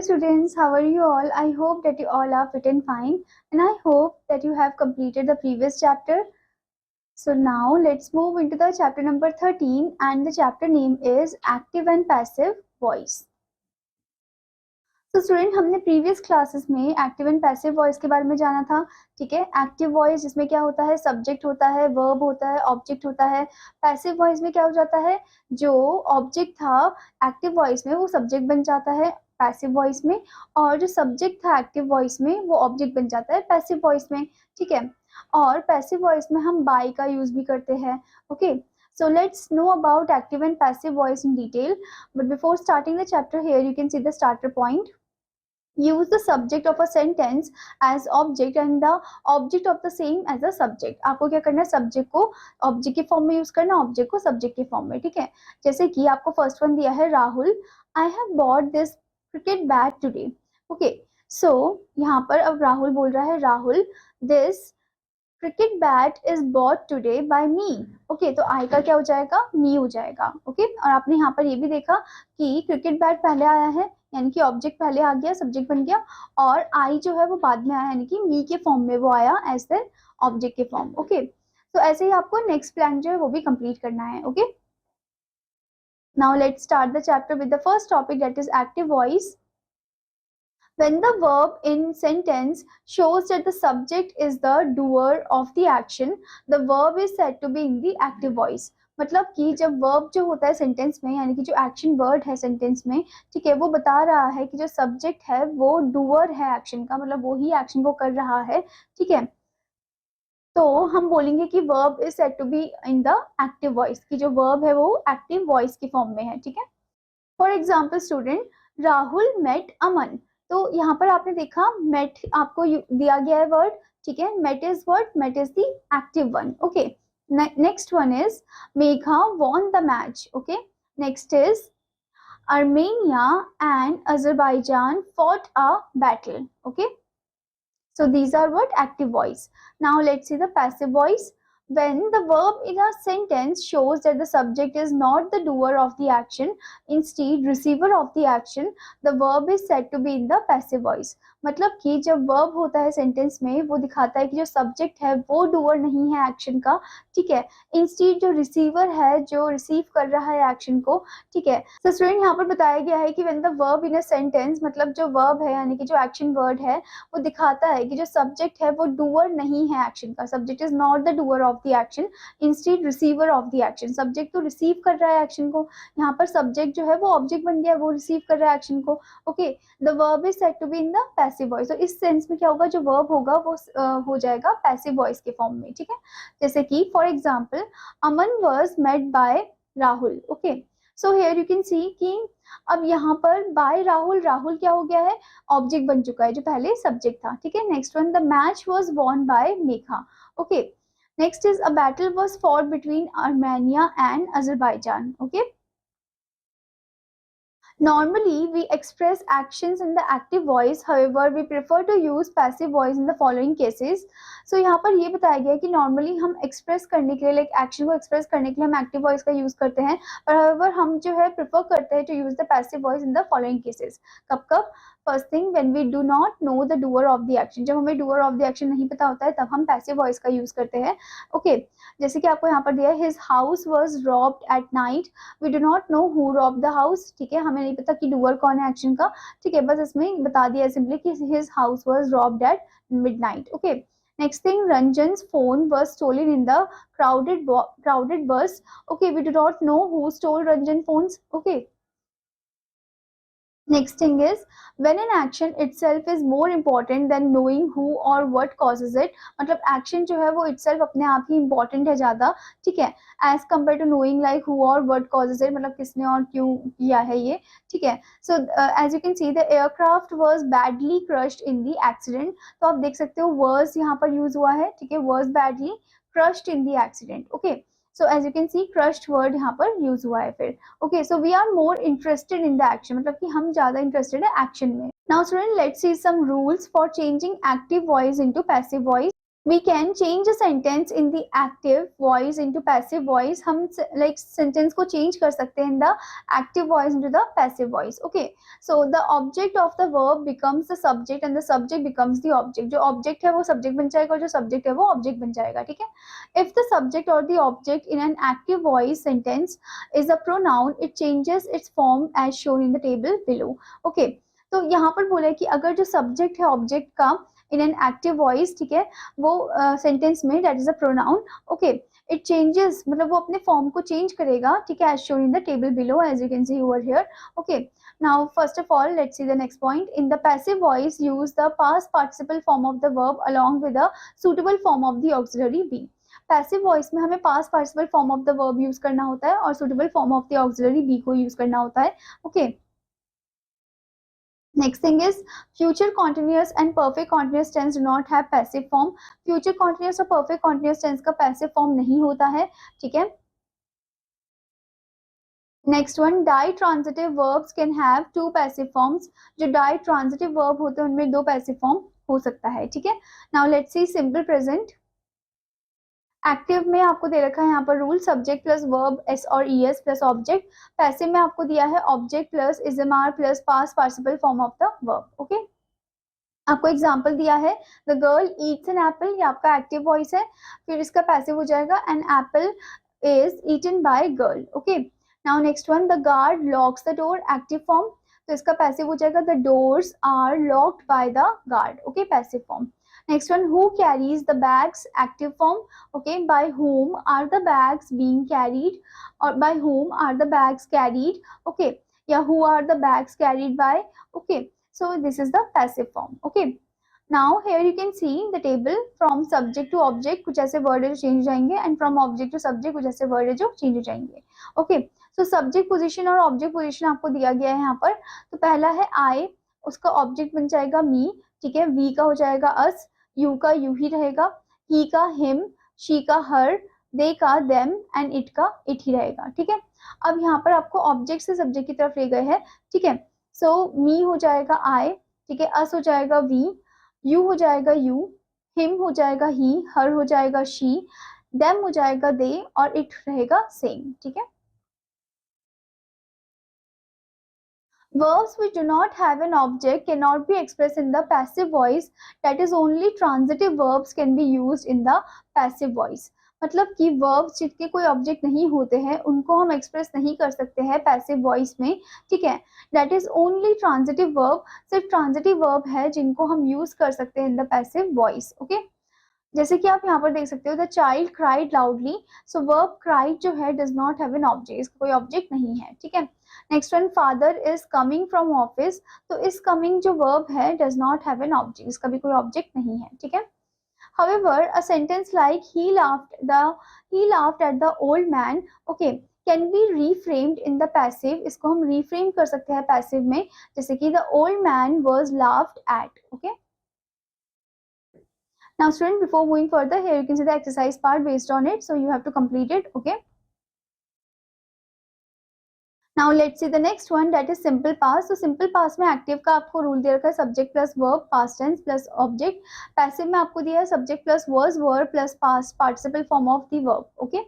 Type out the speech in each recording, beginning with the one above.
students, how are you all? I hope that you all are fit and fine, and I hope that you have completed the previous chapter. So now let's move into the chapter number 13, and the chapter name is Active and Passive Voice. तो student, हमने previous classes में active and passive voice के बारे में जाना था. ठीक है, एक्टिव वॉइस जिसमें क्या होता है, सब्जेक्ट होता है, वर्ब होता है, ऑब्जेक्ट होता है. पैसिव वॉइस में क्या हो जाता है, जो ऑब्जेक्ट था एक्टिव वॉइस में वो सब्जेक्ट बन जाता है पैसिव वॉइस में, और जो सब्जेक्ट था एक्टिव वॉइस में वो ऑब्जेक्ट बन जाता है पैसिव वॉइस में. ठीक है, और पैसिव वॉइस में हम बाय का यूज भी करते हैं. Okay, so let's know about active and passive voice in detail, but before starting the chapter, here you can see the starter point. Use the subject of a sentence as object and the object of the same as a subject. आपको क्या करना है, subject को object के form में use करना, object को subject के फॉर्म में. ठीक है, जैसे कि आपको फर्स्ट वन दिया है Rahul, I have bought this cricket bat today. Okay, so यहाँ पर अब राहुल बोल रहा है, Rahul this cricket bat is bought today by me. Okay, तो आई का क्या हो जाएगा, मी हो जाएगा. ओके, और आपने यहाँ पर ये भी देखा कि क्रिकेट बैट पहले आया है, यानी कि ऑब्जेक्ट पहले आ गया, सब्जेक्ट बन गया, और आई जो है वो बाद में आया, यानी कि मी के फॉर्म में वो आया एज द ऑब्जेक्ट के फॉर्म. ओके, तो ऐसे ही आपको नेक्स्ट प्लान जो है वो भी कंप्लीट करना है. Okay, now let's start the chapter with the first topic, that is active voice. When the verb in sentence shows that the subject is the doer of the action, the verb is said to be in the active voice. मतलब कि जब verb जो होता है sentence में, यानी कि जो एक्शन वर्ड है सेंटेंस में, ठीक है, वो बता रहा है कि जो सब्जेक्ट है वो डूअर है एक्शन का, मतलब वो ही एक्शन को कर रहा है. ठीक है, तो हम बोलेंगे कि verb is said to be in the active voice, की जो वर्ब है वो एक्टिव वॉइस की फॉर्म में है. ठीक है, for example student, Rahul met Aman. तो यहाँ पर आपने देखा मेट आपको दिया गया है वर्ड. ठीक है, met is word, met is the active one. Okay, next one is Megha won the match. Okay, next is Armenia and Azerbaijan fought a battle. Okay, so these are what active voice. Now let's see the passive voice. When the verb in a sentence shows that the subject is not the doer of the action, instead receiver of the action, the verb is said to be in the passive voice. मतलब कि जब verb होता है sentence में, वो दिखाता है कि जो सब्जेक्ट है वो डूअर नहीं है एक्शन का. ठीक है, इंस्टीड जो रिसीवर है, जो रिसीव कर रहा है एक्शन को. ठीक है, तो स्टूडेंट यहाँ पर बताया गया है कि when the verb in a sentence, मतलब जो वर्ब है यानी कि जो एक्शन वर्ड है, वो दिखाता है कि जो सब्जेक्ट है वो डूअर नहीं है एक्शन का. Subject is not the doer of the action, instead receiver of the action. Subject तो रिसीव कर रहा है एक्शन को, यहाँ पर सब्जेक्ट जो है वो ऑब्जेक्ट बन गया, वो रिसीव कर रहा है एक्शन को. Okay, the verb is said to be in the passive voice. तो इस सेंस में क्या होगा, जो वर्ब होगा वो हो जाएगा पैसिव वॉइस के फॉर्म में. ठीक है, जैसे कि for example, Aman was met by Rahul. Okay, so here you can see कि अब यहाँ पर बाय राहुल, राहुल क्या हो गया है, ऑब्जेक्ट बन चुका है जो पहले सब्जेक्ट था. ठीक है, next one, the match was won by Megha. Okay, next is a battle was fought between Armenia and Azerbaijan. Okay, normally we express actions in the active voice, however we prefer to use passive voice in the following cases. So यहाँ पर ये बताया गया है कि normally हम express करने के लिए, लाइक एक्शन को एक्सप्रेस करने के लिए हम एक्टिव वॉइस का यूज करते हैं, पर however हम जो है प्रेफर करते हैं to use the passive voice in the following cases. कब कब, first thing, when we do not know the doer of the action. जब हमें डूअर ऑफ द एक्शन नहीं पता होता है तब हम पैसिव वॉइस का यूज करते हैं. ओके, जैसे कि आपको यहाँ पर दिया है, his house was robbed at night. We do not know who robbed the house. ठीक है, हमें नहीं पता कि डूअर कौन है एक्शन का. ठीक है, बस इसमें बता दिया है सिंपली कि his house was robbed at midnight. Okay, next thing, Ranjan's phone was stolen in the crowded bus. Okay, we do not know who stole Ranjan's phones. Okay, next thing is, when an action itself is more important than knowing who or what causes it. मतलब action जो है वो itself अपने आप ही important है ज़्यादा. ठीक है, as compared to knowing like who or what causes it, मतलब किसने और क्यों किया है ये. ठीक है, so as you can see, the aircraft was badly crushed in the accident. तो आप देख सकते हो was यहाँ पर use हुआ है. ठीक है, was badly crushed in the accident. Okay, so as you can see, crushed word यहाँ पर use हुआ है फिर. Okay, so we are more interested in the action, मतलब कि हम ज़्यादा interested है action में. Now student, let's see some rules for changing active voice into passive voice. we can change a sentence in the active voice into passive voice. हम like sentence को change कर सकते हैं in the active voice into the passive voice. Okay, so the object of the verb becomes the subject and the subject becomes the object. जो object है वो subject बन जाएगा और जो subject है वो object बन जाएगा. ठीक है, if the subject or the object in an active voice sentence is a pronoun, it changes its form as shown in the table below. Okay, तो यहाँ पर बोला है कि अगर जो subject है object का इन एन एक्टिव वॉइस, ठीक है, वो सेंटेंस में that is a pronoun. Okay, it changes, मतलब वो अपने फॉर्म को चेंज करेगा. ठीक है, as shown in the table below, as you can see over here. Okay, now first of all let's see the next point. In the passive voice use the past participle form of the verb along with the suitable form of the auxiliary be. Passive voice में हमें past participle form of the verb use करना होता है और suitable form of the auxiliary be को use करना होता है. Okay, next thing is future continuous and perfect continuous tense do not have passive form. future continuous और perfect continuous tense का passive form नहीं होता है. ठीक है, next one, ditransitive verbs can have two passive forms. जो ditransitive verb होते हैं उनमें दो पैसिव फॉर्म हो सकता है. ठीक है, now let's see simple present. Active में आपको दे रखा है यहाँ पर rule, subject plus verb S और E S plus object. Passive में आपको दिया है object plus is am are plus past participle form of the verb. Okay, आपको एग्जांपल दिया है the girl eats an apple, ये आपका एक्टिव वॉइस है. फिर इसका पैसिव हो जाएगा an apple is eaten by girl. Okay, now next one, the guard locks the door, active form. तो इसका पैसिव हो जाएगा the doors are locked by the guard. Okay, passive form. Next one, who carries the bags, active form. Okay, by whom are the bags being carried, or by whom are the bags carried. Okay, yeah, who are the bags carried by. Okay, so this is the passive form. Okay, now here you can see the table. from subject to object कुछ ऐसे word है जो change हो जाएंगे and from object to subject कुछ ऐसे word है जो change हो जाएंगे. Okay, so subject position और object position आपको दिया गया है यहाँ पर. तो पहला है I, उसका object बन जाएगा me. ठीक है, V का हो जाएगा us, यू का यू ही रहेगा, ही का हिम, शी का हर, दे का देम एंड इट का इट ही रहेगा. ठीक है, अब यहाँ पर आपको ऑब्जेक्ट से सब्जेक्ट की तरफ ले गए हैं. ठीक है, सो मी हो जाएगा आई. ठीक है, अस हो जाएगा वी, यू हो जाएगा यू, हिम हो जाएगा ही, हर हो जाएगा शी, देम हो जाएगा दे और इट रहेगा सेम. ठीक है, verbs which do not have an object cannot be expressed in the passive voice. That is, only transitive verbs can be used in the passive voice. मतलब कि verbs जिनके कोई object नहीं होते हैं उनको हम express नहीं कर सकते हैं passive voice में. ठीक है, that is only transitive verb. सिर्फ transitive verb है जिनको हम use कर सकते हैं in the passive voice. Okay, जैसे कि आप यहाँ पर देख सकते हो the child cried loudly. So verb cried जो है does not have an object, इसका कोई ऑब्जेक्ट नहीं है. ठीक है, next one, father is coming from office. तो इस कमिंग जो वर्ब है does not have an object, इसका भी कोई ऑब्जेक्ट नहीं है. ठीक है, however a sentence like he laughed at the old man, okay, can be reframed in the passive. इसको हम reframe कर सकते हैं passive में, जैसे कि the old man was laughed at. Okay, now student, before moving further, here you can see the exercise part based on it, so you have to complete it. Okay, now let's see the next one, that is simple past. So simple past में active का आपको rule दे रखा है subject plus verb, past tense plus object. passive में आपको दिया है subject plus was, verb plus past participle form of the verb. Okay,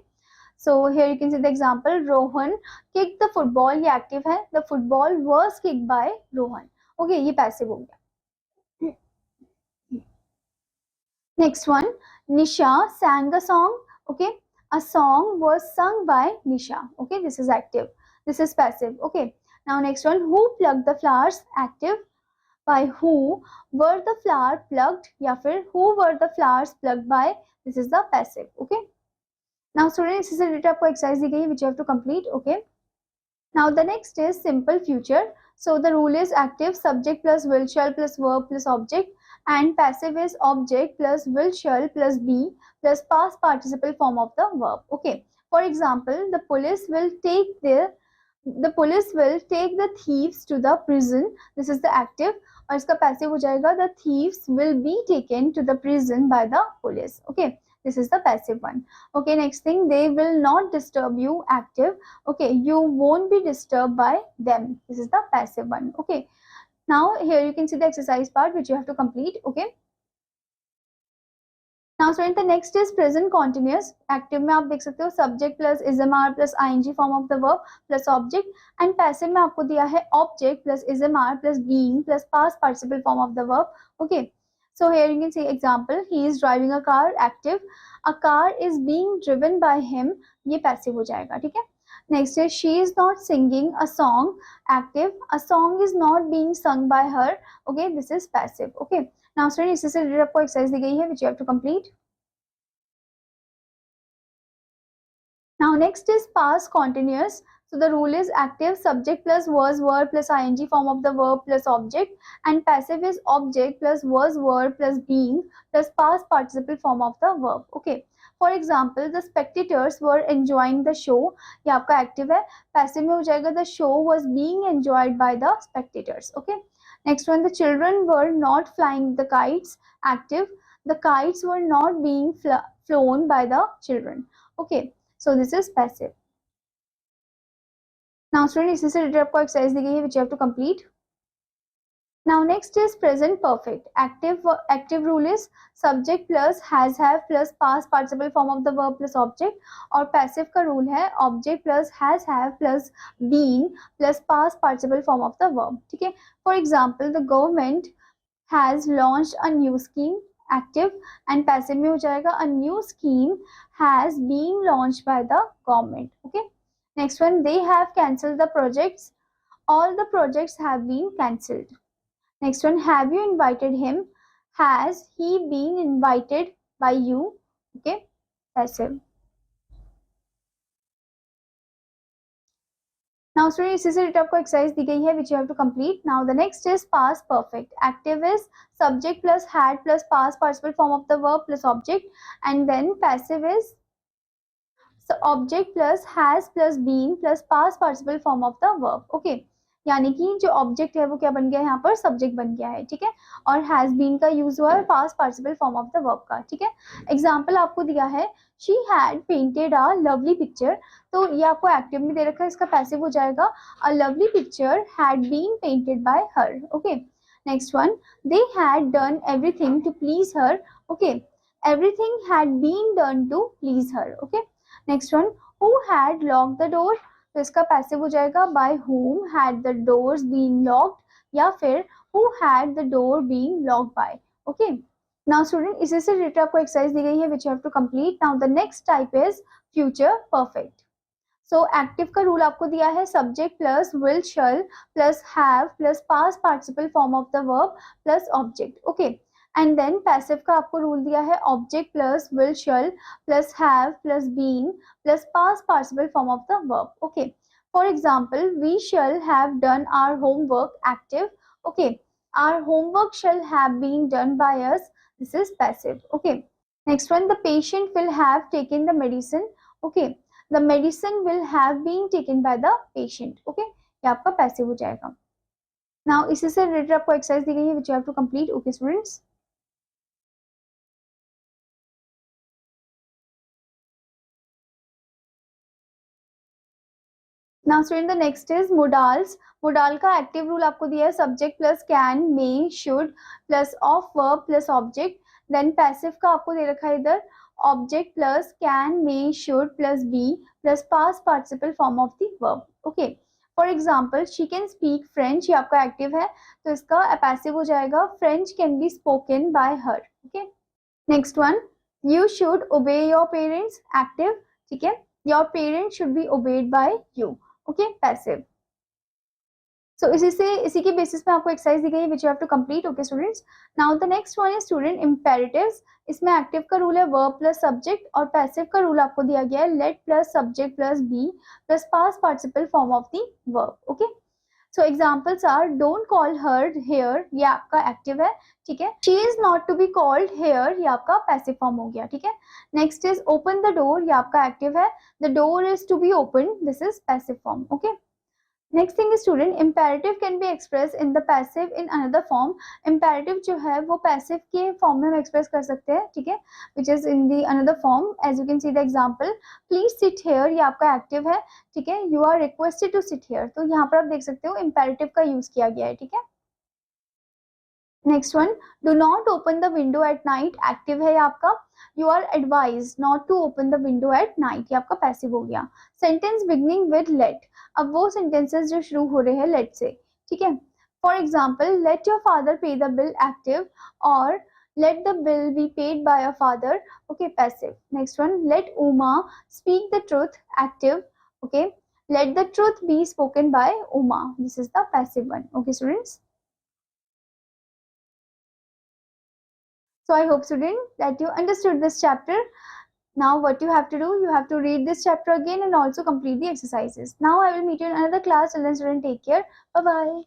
so here you can see the example, Rohan kicked the football, ये active है, the football was kicked by Rohan. Okay, ये passive हो गया. Next one, Nisha sang a song. Okay, a song was sung by Nisha. Okay, this is active, this is passive. Okay, now next one, who plucked the flowers, active. by who were the flower plucked, या फिर who were the flowers plucked by, this is the passive. Okay, now students, इसी से related आपको exercise दी गई है which you have to complete. Okay, now the next is simple future. So the rule is active subject plus will shall plus verb plus object, and passive is object plus will shall plus be plus past participle form of the verb. Okay, for example, the police will take the thieves to the prison. This is the active, और इसका passive हो जाएगा the thieves will be taken to the prison by the police. Okay, this is the passive one. Okay, next thing, they will not disturb you, active. Okay, you won't be disturbed by them, this is the passive one. Okay, now here you can see the exercise part which you have to complete. Okay, now student the next is present continuous. Active में आप देख सकते हो subject plus is am are plus ING form of the verb plus object. And passive में आपको दिया है object plus is am are plus being plus past participle form of the verb. Okay, so here you can see example, he is driving a car. Active, a car is being driven by him. ये passive हो जाएगा. ठीक है. Next है she is not singing a song. Active, a song is not being sung by her. Okay, this is passive. Okay, now student इससे related आपको exercise दी गई है which you have to complete. Now next is past continuous. So the rule is active subject plus was verb plus ing form of the verb plus object, and passive is object plus was verb plus being plus past participle form of the verb. Okay. For example, the spectators were enjoying the show. ये आपका active है. Passive में हो जाएगा the show was being enjoyed by the spectators. Okay. Next one, the children were not flying the kites. Active, the kites were not being flown by the children. Okay. So this is passive. Now student इसी से related आपको exercise दी गई है which you have to complete. Now next is present perfect. Active rule is subject plus has have plus past participle form of the verb plus object, और passive का rule है object plus has have plus been plus past participle form of the verb. ठीक है. For example, the government has launched a new scheme. Active, and passive में हो जाएगा a new scheme has been launched by the government. Okay. Next one, they have cancelled the projects. All the projects have been cancelled. Next one, have you invited him? Has he been invited by you? Okay, passive. Now student इसी से related आपको exercise दी गई है which you have to complete. Now the next is past perfect. Active is subject plus had plus past participle form of the verb plus object, and then passive is so object plus has plus been plus past participle form of the verb. Okay, यानी कि जो object है वो क्या बन गया है यहाँ पर सब्जेक्ट बन गया है. ठीक है. और हैज बीन का यूज हुआ है past participle form of the verb का. ठीक है. एग्जांपल आपको दिया है she had painted a lovely picture. तो ये आपको एक्टिव में दे रखा है, इसका पैसिव हो जाएगा a lovely picture had been painted by her. Okay. Next one, they had done everything to please her. Okay, everything had been done to please her. Okay. Next one, who had locked the door. तो इसका passive हो जाएगा by whom had the doors been locked, या फिर who had the door been locked by. Okay. Now student इसी से related आपको exercise दी गई है which you have to complete. Now the next type is future perfect. So active का rule आपको दिया है subject plus will shall plus have plus past participle form of the verb plus object. Okay. And then passive का आपको rule दिया है object plus will shall plus have plus been plus past participle form of the verb. Okay. For example, we shall have done our homework. Active. Okay, our homework shall have been done by us. This is passive. Okay. Next one, the patient will have taken the medicine. Okay, the medicine will have been taken by the patient. Okay, ये आपका passive हो जाएगा. Now इसी से related आपको exercise दी गई है which you have to complete. Okay students. Now student the next is modals. Modal का एक्टिव रूल आपको दिया है subject plus can may should plus of verb plus object. Then passive का आपको दे रखा है इधर object plus can may should plus be plus past participle form of the verb. Okay. For example, she can speak French. ये आपका active है तो इसका पैसिव हो जाएगा French can be spoken by her. Okay. Next one, you should obey your parents. Active. ठीक है. Your parents should be obeyed by you. Okay, passive. So इसी के बेसिस पे आपको एक्सरसाइज दी गई है which you have to complete. Okay students. Now the next one is student imperatives. इसमें एक्टिव का रूल है वर्ब प्लस सब्जेक्ट, और पैसिव का रूल आपको दिया गया है let plus subject plus be plus past participle form of the verb. Okay. So examples are don't call her here. ये आपका एक्टिव है. ठीक है. She is not to be called here. ये आपका पैसिव फॉर्म हो गया. ठीक है. Next is open the door. ये आपका एक्टिव है. The door is to be open. This is passive form. Okay. Next thing student, imperative can be express in the passive in another form. Imperative जो है वो passive के form में हम express कर सकते हैं. ठीक है. Which is in the another form. As you can see the example, please sit here. ये आपका एक्टिव है. ठीक है. You are requested to sit here. तो यहाँ पर आप देख सकते हो इम्पेरेटिव का यूज किया गया है. ठीक है. Next one, do not open the window at night, active है आपका. You are advise not to open the window at night, ये आपका पैसिव हो गया. सेंटेंस बिगनिंग विद लेट, अब वो सेंटेंसेस जो शुरू हो रहे हैं लेट से, ठीक है. For example, let your father पे द बिल, एक्टिव. और let the bill be paid by your father, okay, passive. Next one, let Uma speak the truth, active. Okay, let the truth be spoken by Uma, this is the passive one. Okay students, so I hope student that you understood this chapter. Now what you have to do, you have to read this chapter again and also complete the exercises. Now I will meet you in another class. Till then student, take care, bye bye.